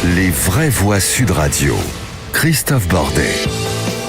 Les vraies voix Sud Radio. Christophe Bordet.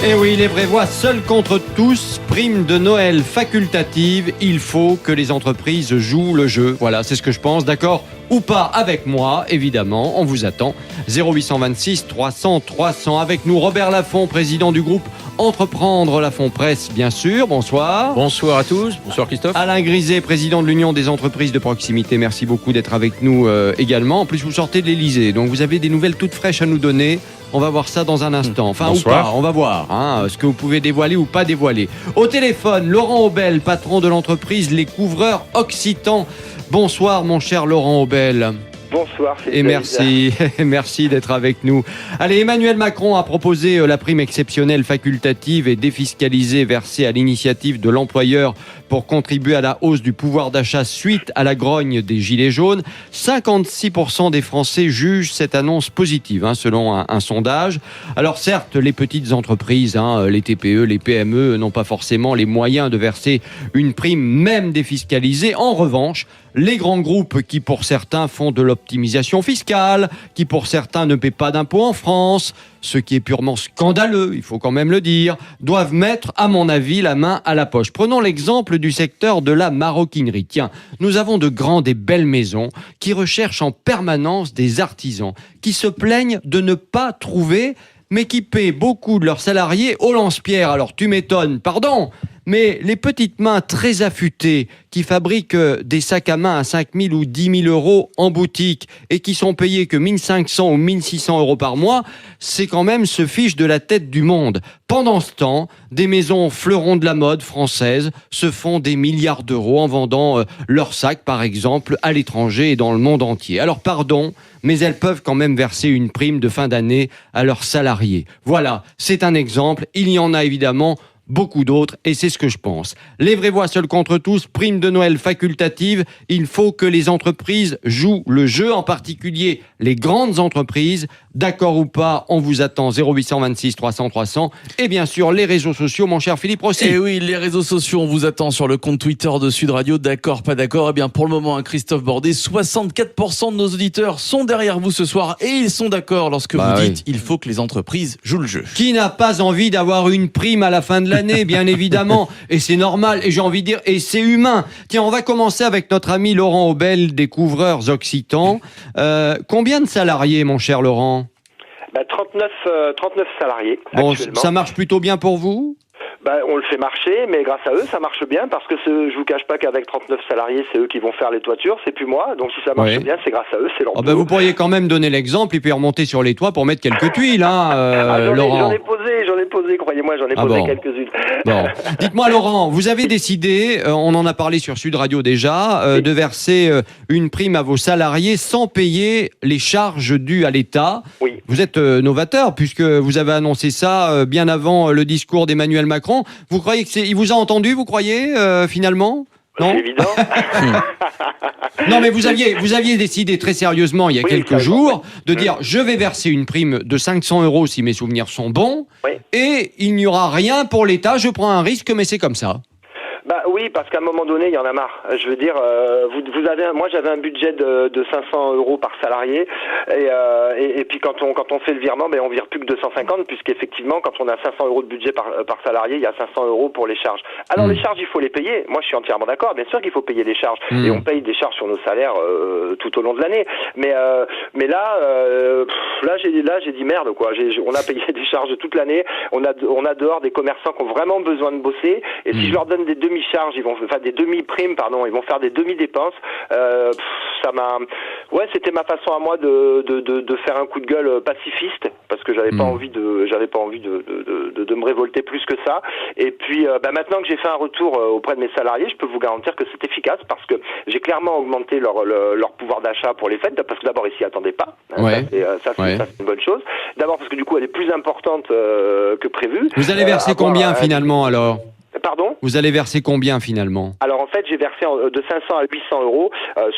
Et oui, les vraies voix seules contre tous, prime de Noël facultative, il faut que les entreprises jouent le jeu. Voilà, c'est ce que je pense, d'accord ou pas avec moi, évidemment, on vous attend. 0826 300 300. Avec nous, Robert Laffont, président du groupe Entreprendre Laffont Presse, bien sûr. Bonsoir. Bonsoir à tous. Bonsoir Christophe. Alain Griset, président de l'Union des entreprises de proximité. Merci beaucoup d'être avec nous également. En plus, vous sortez de l'Élysée, donc vous avez des nouvelles toutes fraîches à nous donner. On va voir ça dans un instant. Enfin, bonsoir. Ou pas, on va voir ce que vous pouvez dévoiler ou pas dévoiler. Au téléphone, Laurent Aubel, patron de l'entreprise Les Couvreurs Occitans. Bonsoir, mon cher Laurent Aubel. Bonsoir. Et merci d'être avec nous. Allez, Emmanuel Macron a proposé la prime exceptionnelle facultative et défiscalisée versée à l'initiative de l'employeur pour contribuer à la hausse du pouvoir d'achat suite à la grogne des Gilets jaunes. 56% des Français jugent cette annonce positive, selon un sondage. Alors certes, les petites entreprises, les TPE, les PME n'ont pas forcément les moyens de verser une prime même défiscalisée. En revanche, les grands groupes qui pour certains font de l'optimisation fiscale, qui pour certains ne paient pas d'impôts en France, ce qui est purement scandaleux, il faut quand même le dire, doivent mettre, à mon avis, la main à la poche. Prenons l'exemple du secteur de la maroquinerie. Tiens, nous avons de grandes et belles maisons qui recherchent en permanence des artisans, qui se plaignent de ne pas trouver, mais qui paient beaucoup de leurs salariés au lance-pierre. Alors tu m'étonnes, pardon, mais les petites mains très affûtées qui fabriquent des sacs à main à 5 000 ou 10 000 euros en boutique et qui sont payés que 1 500 ou 1 600 euros par mois, c'est quand même se fiche de la tête du monde. Pendant ce temps, des maisons fleurons de la mode françaises se font des milliards d'euros en vendant leurs sacs, par exemple, à l'étranger et dans le monde entier. Alors pardon, mais elles peuvent quand même verser une prime de fin d'année à leurs salariés. Voilà, c'est un exemple. Il y en a évidemment beaucoup d'autres, et c'est ce que je pense. Les vraies voix seules contre tous, prime de Noël facultative, il faut que les entreprises jouent le jeu, en particulier les grandes entreprises. D'accord ou pas, on vous attend. 0826 300 300. Et bien sûr, les réseaux sociaux, mon cher Philippe Rossi. Et oui, les réseaux sociaux, on vous attend sur le compte Twitter de Sud Radio. D'accord, pas d'accord. Eh bien, pour le moment, Christophe Bordet, 64% de nos auditeurs sont derrière vous ce soir, et ils sont d'accord lorsque vous dites il faut que les entreprises jouent le jeu. Qui n'a pas envie d'avoir une prime à la fin de l'année, bien évidemment, et c'est normal, et j'ai envie de dire, et c'est humain. Tiens, on va commencer avec notre ami Laurent Aubel des Couvreurs Occitans. Combien de salariés, mon cher Laurent ? 39 salariés. Bon, actuellement. ça marche plutôt bien pour vous ? On le fait marcher, mais grâce à eux, ça marche bien, parce que je vous cache pas qu'avec 39 salariés, c'est eux qui vont faire les toitures, c'est plus moi. Donc si ça marche bien, c'est grâce à eux, c'est leur boulot. Vous pourriez quand même donner l'exemple et puis remonter sur les toits pour mettre quelques tuiles, Laurent. J'en ai posé, croyez-moi, quelques-unes. Bon. Dites-moi, Laurent, vous avez décidé, on en a parlé sur Sud Radio déjà, de verser une prime à vos salariés sans payer les charges dues à l'État. Oui. Vous êtes novateur puisque vous avez annoncé ça bien avant le discours d'Emmanuel Macron. Vous croyez il vous a entendu, vous croyez, finalement ? Non ? C'est évident. Non, mais vous aviez décidé très sérieusement il y a quelques jours de dire je vais verser une prime de 500 euros si mes souvenirs sont bons, et il n'y aura rien pour l'État, je prends un risque, mais c'est comme ça. Oui, parce qu'à un moment donné, il y en a marre. Je veux dire, moi j'avais un budget de 500 euros par salarié, et puis quand on fait le virement, on vire plus que 250, puisqu'effectivement, quand on a 500 euros de budget par salarié, il y a 500 euros pour les charges. Alors les charges, il faut les payer. Moi, je suis entièrement d'accord. Bien sûr qu'il faut payer les charges, et on paye des charges sur nos salaires tout au long de l'année. Mais là, j'ai dit merde quoi. On a payé des charges toute l'année. On a dehors des commerçants qui ont vraiment besoin de bosser, et si je leur donne des demi-charges, des demi-primes, ils vont faire des demi-dépenses. C'était ma façon à moi de faire un coup de gueule pacifiste, parce que j'avais pas envie de me révolter plus que ça. Et puis, maintenant que j'ai fait un retour auprès de mes salariés, je peux vous garantir que c'est efficace, parce que j'ai clairement augmenté leur pouvoir d'achat pour les fêtes, parce que d'abord, ils s'y attendaient pas. Ça, c'est une bonne chose. D'abord, parce que du coup, elle est plus importante que prévu. Vous allez verser combien finalement alors ? Pardon ? Vous allez verser combien finalement? Alors en fait, j'ai versé de 500 à 800 euros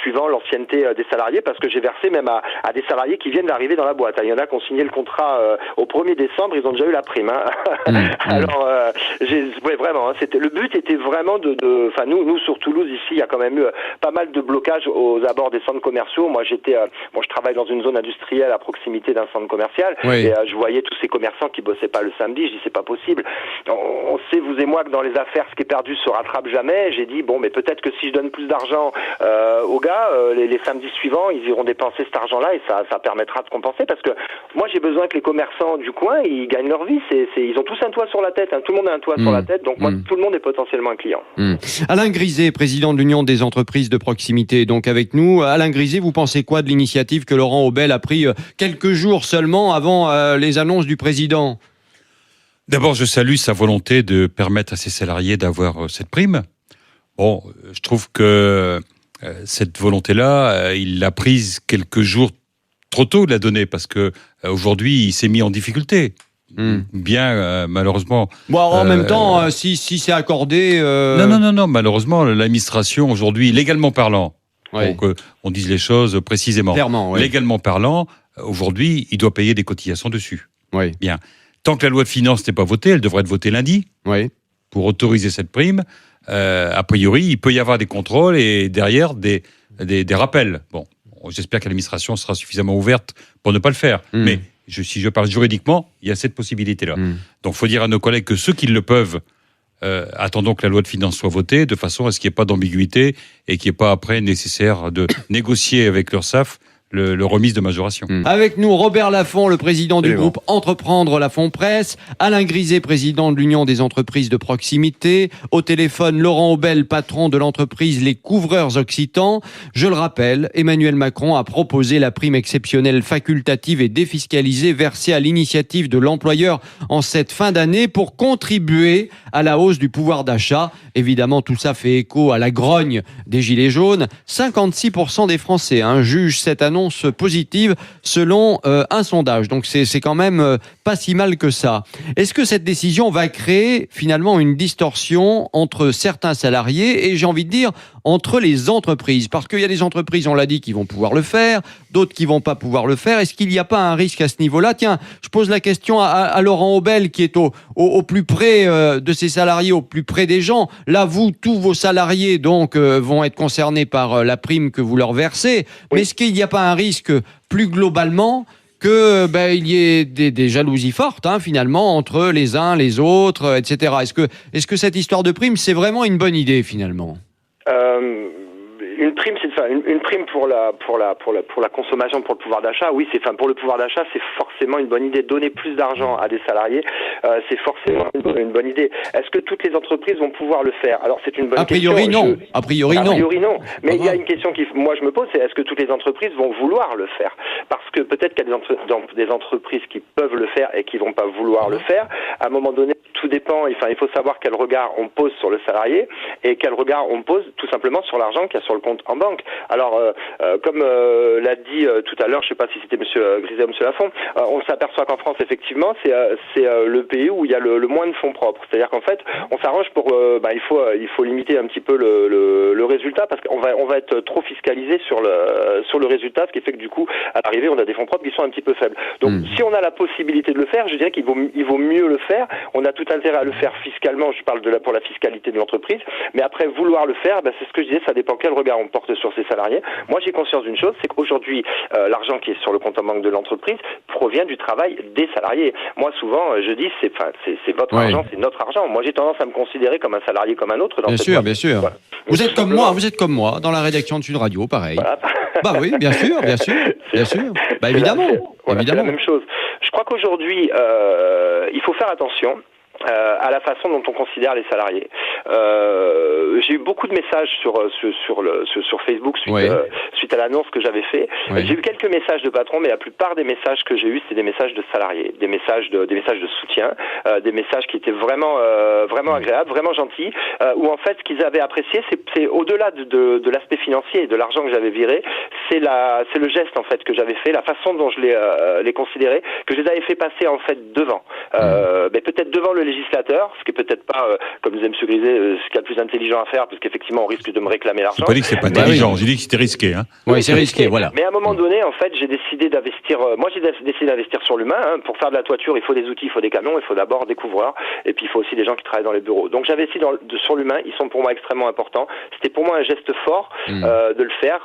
suivant l'ancienneté des salariés, parce que j'ai versé même à des salariés qui viennent d'arriver dans la boîte. Il y en a qui ont signé le contrat au 1er décembre, ils ont déjà eu la prime. Alors, vraiment, le but était vraiment enfin nous sur Toulouse ici, il y a quand même eu pas mal de blocages aux abords des centres commerciaux. Moi, je travaille dans une zone industrielle à proximité d'un centre commercial, et je voyais tous ces commerçants qui bossaient pas le samedi. Je dis c'est pas possible. On sait, vous et moi, que dans les affaires, ce qui est perdu se rattrape jamais. J'ai dit bon, mais peut-être que si je donne plus d'argent aux gars, les samedis suivants, ils iront dépenser cet argent-là et ça permettra de compenser, parce que moi j'ai besoin que les commerçants du coin ils gagnent leur vie. Ils ont tous un toit sur la tête, hein. Tout le monde a un toit sur la tête, donc moi tout le monde est potentiellement un client. Alain Griset, président de l'Union des entreprises de proximité, donc avec nous. Alain Griset, vous pensez quoi de l'initiative que Laurent Aubel a pris quelques jours seulement avant les annonces du président? D'abord, je salue sa volonté de permettre à ses salariés d'avoir cette prime. Bon, je trouve que cette volonté-là, il l'a prise quelques jours trop tôt de la donner, parce que aujourd'hui, il s'est mis en difficulté. Bien, malheureusement. Bon, en même temps, si c'est accordé... Non, malheureusement, l'administration, aujourd'hui, légalement parlant, pour qu'on dise les choses précisément. Clairement, légalement parlant, aujourd'hui, il doit payer des cotisations dessus. Oui. Bien. Tant que la loi de finances n'est pas votée, elle devrait être votée lundi, pour autoriser cette prime. A priori, il peut y avoir des contrôles et derrière des rappels. Bon, j'espère que l'administration sera suffisamment ouverte pour ne pas le faire. Mais si je parle juridiquement, il y a cette possibilité-là. Donc, il faut dire à nos collègues que ceux qui le peuvent, attendons que la loi de finances soit votée, de façon à ce qu'il n'y ait pas d'ambiguïté et qu'il n'y ait pas après nécessaire de négocier avec l'URSSAF le remise de majoration. Avec nous, Robert Laffont, le président du groupe Entreprendre Laffont Presse, Alain Griset, président de l'Union des entreprises de proximité, au téléphone Laurent Aubel, patron de l'entreprise Les Couvreurs Occitans. Je le rappelle, Emmanuel Macron a proposé la prime exceptionnelle facultative et défiscalisée versée à l'initiative de l'employeur en cette fin d'année pour contribuer à la hausse du pouvoir d'achat. Évidemment, tout ça fait écho à la grogne des Gilets jaunes. 56% des Français jugent cette annonce positive selon un sondage. Donc c'est quand même pas si mal que ça. Est-ce que cette décision va créer finalement une distorsion entre certains salariés et, j'ai envie de dire, entre les entreprises? Parce qu'il y a des entreprises, on l'a dit, qui vont pouvoir le faire, d'autres qui vont pas pouvoir le faire. Est-ce qu'il n'y a pas un risque à ce niveau-là? Tiens, je pose la question à Laurent Aubel, qui est au plus près de ses salariés, au plus près des gens. Là, vous, tous vos salariés donc vont être concernés par la prime que vous leur versez. Mais est-ce qu'il n'y a pas un risque plus globalement que il y ait des jalousies fortes finalement entre les uns, les autres, etc. Est-ce que cette histoire de prime, c'est vraiment une bonne idée finalement? Une prime, une prime pour la consommation, pour le pouvoir d'achat. Oui, pour le pouvoir d'achat, c'est forcément une bonne idée. Donner plus d'argent à des salariés, c'est forcément une bonne idée. Est-ce que toutes les entreprises vont pouvoir le faire? Alors c'est une bonne question. A priori non. Mais il y a une question moi je me pose, c'est est-ce que toutes les entreprises vont vouloir le faire? Parce que peut-être qu'il y a des entreprises qui peuvent le faire et qui vont pas vouloir le faire. À un moment donné, tout dépend. Il faut savoir quel regard on pose sur le salarié et quel regard on pose tout simplement sur l'argent qu'il y a sur le compte en banque. Alors, comme l'a dit tout à l'heure, je ne sais pas si c'était Monsieur Griset ou Monsieur Laffont, on s'aperçoit qu'en France, effectivement, c'est le pays où il y a le moins de fonds propres. C'est-à-dire qu'en fait, on s'arrange pour, il faut limiter un petit peu le résultat, parce qu'on va être trop fiscalisé sur le résultat, ce qui fait que du coup, à l'arrivée, on a des fonds propres qui sont un petit peu faibles. Donc, si on a la possibilité de le faire, je dirais qu'il vaut mieux le faire. On a tout intérêt à le faire fiscalement. Je parle pour la fiscalité de l'entreprise, mais après vouloir le faire, c'est ce que je disais, ça dépend quel regard on porte sur ses salariés. Moi, j'ai conscience d'une chose, c'est qu'aujourd'hui, l'argent qui est sur le compte en banque de l'entreprise provient du travail des salariés. Moi, souvent, je dis, c'est votre argent, c'est notre argent. Moi, j'ai tendance à me considérer comme un salarié comme un autre. Bien sûr. Voilà. Vous êtes comme moi, dans la rédaction de Sud Radio, pareil. Voilà. Oui, bien sûr. Évidemment. C'est la même chose. Je crois qu'aujourd'hui, il faut faire attention à la façon dont on considère les salariés. J'ai eu beaucoup de messages sur Facebook suite à l'annonce que j'avais fait. J'ai eu quelques messages de patrons, mais la plupart des messages que j'ai eus, c'est des messages de salariés, des messages de soutien, des messages qui étaient vraiment agréables, vraiment gentils, où en fait ce qu'ils avaient apprécié, c'est au-delà de l'aspect financier et de l'argent que j'avais viré, c'est le geste en fait que j'avais fait, la façon dont je les considérais, que je les avais fait passer en fait devant, peut-être devant le législateur, ce qui est peut-être pas, comme disait M. Griset, ce qu'il y a le plus intelligent à faire, parce qu'effectivement, on risque de me réclamer l'argent. J'ai pas dit que c'est pas intelligent, j'ai dit que c'était risqué. Hein. Oui, c'est risqué, voilà. Mais à un moment donné, en fait, j'ai décidé d'investir. Moi, j'ai décidé d'investir sur l'humain. Hein. Pour faire de la toiture, il faut des outils, il faut des camions, il faut d'abord des couvreurs, et puis il faut aussi des gens qui travaillent dans les bureaux. Donc, j'investis sur l'humain. Ils sont pour moi extrêmement importants. C'était pour moi un geste fort de le faire.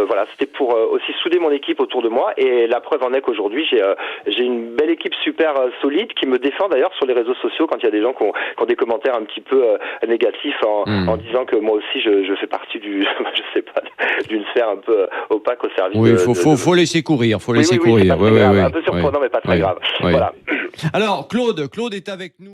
Voilà, c'était pour aussi souder mon équipe autour de moi. Et la preuve en est qu'aujourd'hui, j'ai une belle équipe super solide qui me défend d'ailleurs sur les réseaux sociaux quand il y a des gens qui ont des commentaires un petit peu négatifs en disant que moi aussi je fais partie je sais pas, d'une sphère un peu opaque au service. Oui, faut laisser courir, faut laisser courir. Un peu surprenant, mais pas très grave. Voilà. Alors Claude est avec nous.